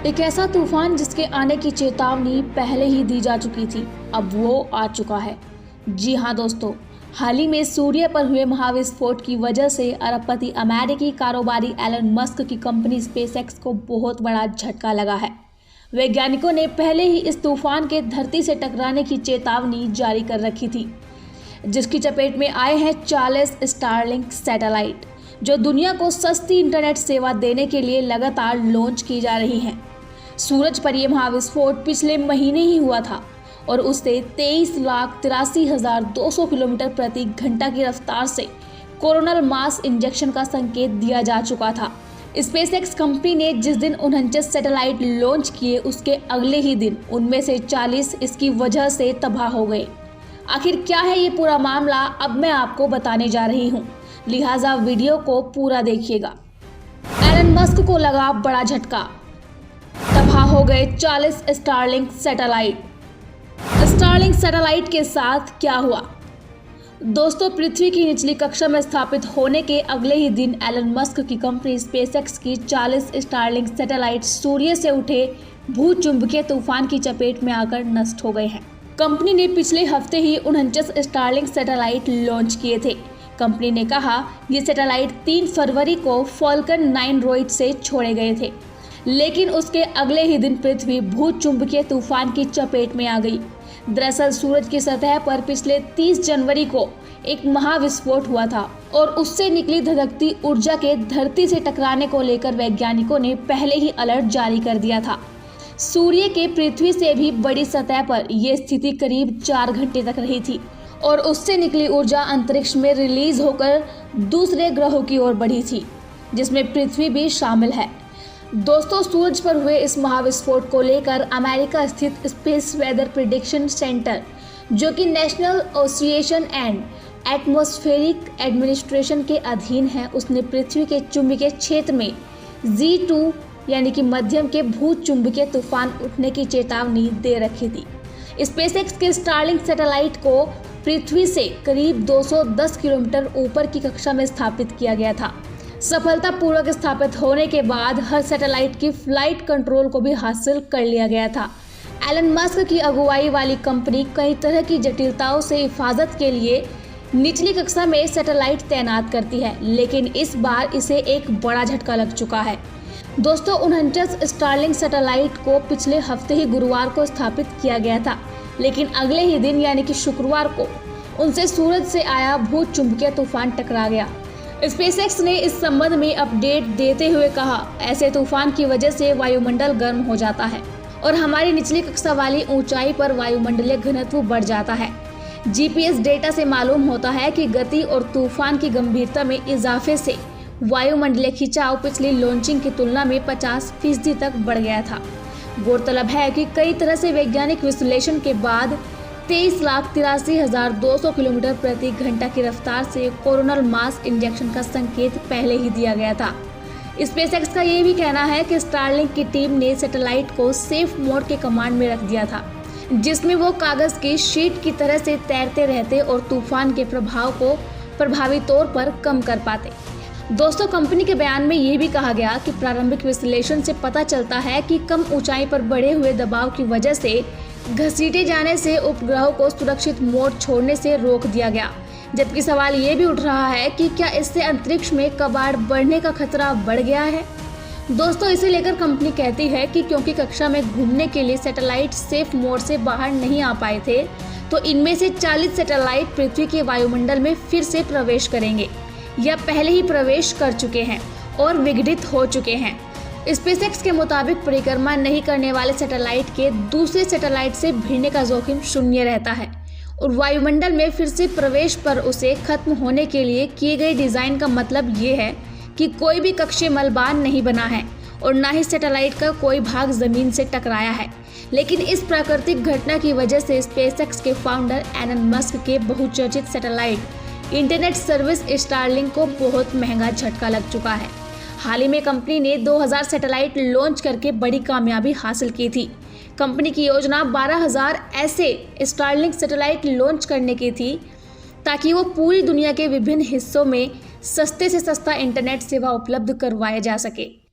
एक ऐसा तूफान जिसके आने की चेतावनी पहले ही दी जा चुकी थी, अब वो आ चुका है। जी हाँ दोस्तों, हाल ही में सूर्य पर हुए महाविस्फोट की वजह से अरबपति अमेरिकी कारोबारी एलन मस्क की कंपनी स्पेसएक्स को बहुत बड़ा झटका लगा है। वैज्ञानिकों ने पहले ही इस तूफान के धरती से टकराने की चेतावनी जारी कर रखी थी, जिसकी चपेट में आए हैं 40 स्टारलिंक सैटेलाइट, जो दुनिया को सस्ती इंटरनेट सेवा देने के लिए लगातार लॉन्च की जा रही हैं। सूरज पर यह महाविस्फोट पिछले महीने ही हुआ था और उससे 23,83,200 किलोमीटर प्रति घंटा की रफ्तार से कोरोनल मास इंजेक्शन का संकेत दिया जा चुका था। स्पेसएक्स कंपनी ने जिस दिन 49 सैटेलाइट लॉन्च किए, उसके अगले ही दिन उनमें से 40 इसकी वजह से तबाह हो गए। आखिर क्या है ये पूरा मामला, अब मैं आपको बताने जा रही हूँ, लिहाजा वीडियो को पूरा देखिएगा। एलन मस्क को लगा बड़ा झटका, तबाह हो गए 40 स्टारलिंक सैटेलाइट। स्टारलिंक सैटेलाइट के साथ क्या हुआ? दोस्तों, पृथ्वी की निचली कक्षा में स्थापित होने के अगले ही दिन एलन मस्क की कंपनी स्पेसएक्स की 40 स्टारलिंक सैटेलाइट सूर्य से उठे भूचुंबकीय तूफान की चपेट में आकर नष्ट हो गए हैं। कंपनी ने पिछले हफ्ते ही 49 स्टारलिंक सैटेलाइट लॉन्च किए थे। कंपनी ने कहा ये सैटेलाइट 3 फरवरी को फॉल्कन 9 रॉकेट से छोड़े गए थे, लेकिन उसके अगले ही दिन पृथ्वी भूचुंबकीय तूफान की चपेट में आ गई। दरअसल सूरज की सतह पर पिछले 30 जनवरी को एक महाविस्फोट हुआ था और उससे निकली धधकती ऊर्जा के धरती से टकराने को लेकर वैज्ञानिकों ने पहले ही अलर्ट जारी कर दिया था। सूर्य के पृथ्वी से भी बड़ी सतह पर यह स्थिति करीब 4 घंटे तक रही थी और उससे निकली ऊर्जा अंतरिक्ष में रिलीज होकर दूसरे ग्रहों की ओर बढ़ी थी, जिसमें पृथ्वी भी शामिल है। दोस्तों, सूरज पर हुए इस महाविस्फोट को लेकर अमेरिका स्थित स्पेस वेदर प्रिडिक्शन सेंटर, जो कि नेशनल ओशिएशन एंड एटमॉस्फेरिक एडमिनिस्ट्रेशन के अधीन है, उसने पृथ्वी के चुंबकीय क्षेत्र में Z2 यानी कि मध्यम के भूचुंबकीय तूफान उठने की चेतावनी दे रखी थी। स्पेसएक्स के स्टारलिंक सैटेलाइट को पृथ्वी से करीब 210 किलोमीटर ऊपर की कक्षा में स्थापित किया गया था। सफलतापूर्वक स्थापित होने के बाद हर सैटेलाइट की फ्लाइट कंट्रोल को भी हासिल कर लिया गया था। एलन मस्क की अगुवाई वाली कंपनी कई तरह की जटिलताओं से हिफाजत के लिए निचली कक्षा में सैटेलाइट तैनात करती है, लेकिन इस बार इसे एक बड़ा झटका लग चुका है। दोस्तों, 49 स्टारलिंक सैटेलाइट को पिछले हफ्ते ही गुरुवार को स्थापित किया गया था, लेकिन अगले ही दिन यानी कि शुक्रवार को उनसे सूरज से आया भूचुंबकीय तूफान टकरा गया। स्पेसएक्स ने इस संबंध में अपडेट देते हुए कहा, ऐसे तूफान की वजह से वायुमंडल गर्म हो जाता है और हमारी निचली कक्षा वाली ऊंचाई पर वायुमंडलीय घनत्व बढ़ जाता है। जीपीएस डेटा से मालूम होता है कि गति और तूफान की गंभीरता में इजाफे से वायुमंडलीय खिंचाव पिछली लॉन्चिंग की तुलना में 50% तक बढ़ गया था। गौरतलब है कि कई तरह से वैज्ञानिक विश्लेषण के बाद 23,83,200 किलोमीटर प्रति घंटा की रफ्तार से कोरोनल मास इंजेक्शन का संकेत पहले ही दिया गया था। स्पेसएक्स का ये भी कहना है कि स्टारलिंक की टीम ने सैटेलाइट को सेफ मोड के कमांड में रख दिया था, जिसमें वो कागज की शीट की तरह से तैरते रहते और तूफान के प्रभाव को प्रभावी तौर पर कम कर पाते। दोस्तों, कंपनी के बयान में ये भी कहा गया कि प्रारंभिक विश्लेषण से पता चलता है कि कम ऊंचाई पर बढ़े हुए दबाव की वजह से घसीटे जाने से उपग्रहों को सुरक्षित मोड छोड़ने से रोक दिया गया। जबकि सवाल ये भी उठ रहा है कि क्या इससे अंतरिक्ष में कबाड़ बढ़ने का खतरा बढ़ गया है। दोस्तों, इसे लेकर कंपनी कहती है कि क्योंकि कक्षा में घूमने के लिए सैटेलाइट सेफ मोड से बाहर नहीं आ पाए थे, तो इनमें से 40 सैटेलाइट पृथ्वी के वायुमंडल में फिर से प्रवेश करेंगे या पहले ही प्रवेश कर चुके हैं और विघटित हो चुके हैं। स्पेसएक्स के मुताबिक परिक्रमा नहीं करने वाले सैटेलाइट के दूसरे सैटेलाइट से भिड़ने का जोखिम शून्य रहता है और वायुमंडल में फिर से प्रवेश पर उसे खत्म होने के लिए किए गए डिजाइन का मतलब ये है कि कोई भी कक्षीय मलबा नहीं बना है और ना ही सैटेलाइट का कोई भाग जमीन से टकराया है। लेकिन इस प्राकृतिक घटना की वजह से स्पेसएक्स के फाउंडर एलन मस्क के बहुचर्चित सैटेलाइट इंटरनेट सर्विस स्टारलिंक को बहुत महंगा झटका लग चुका है। हाल ही में कंपनी ने 2000 सैटेलाइट लॉन्च करके बड़ी कामयाबी हासिल की थी। कंपनी की योजना 12,000 ऐसे स्टारलिंक सैटेलाइट लॉन्च करने की थी, ताकि वो पूरी दुनिया के विभिन्न हिस्सों में सस्ते से सस्ता इंटरनेट सेवा उपलब्ध करवाया जा सके।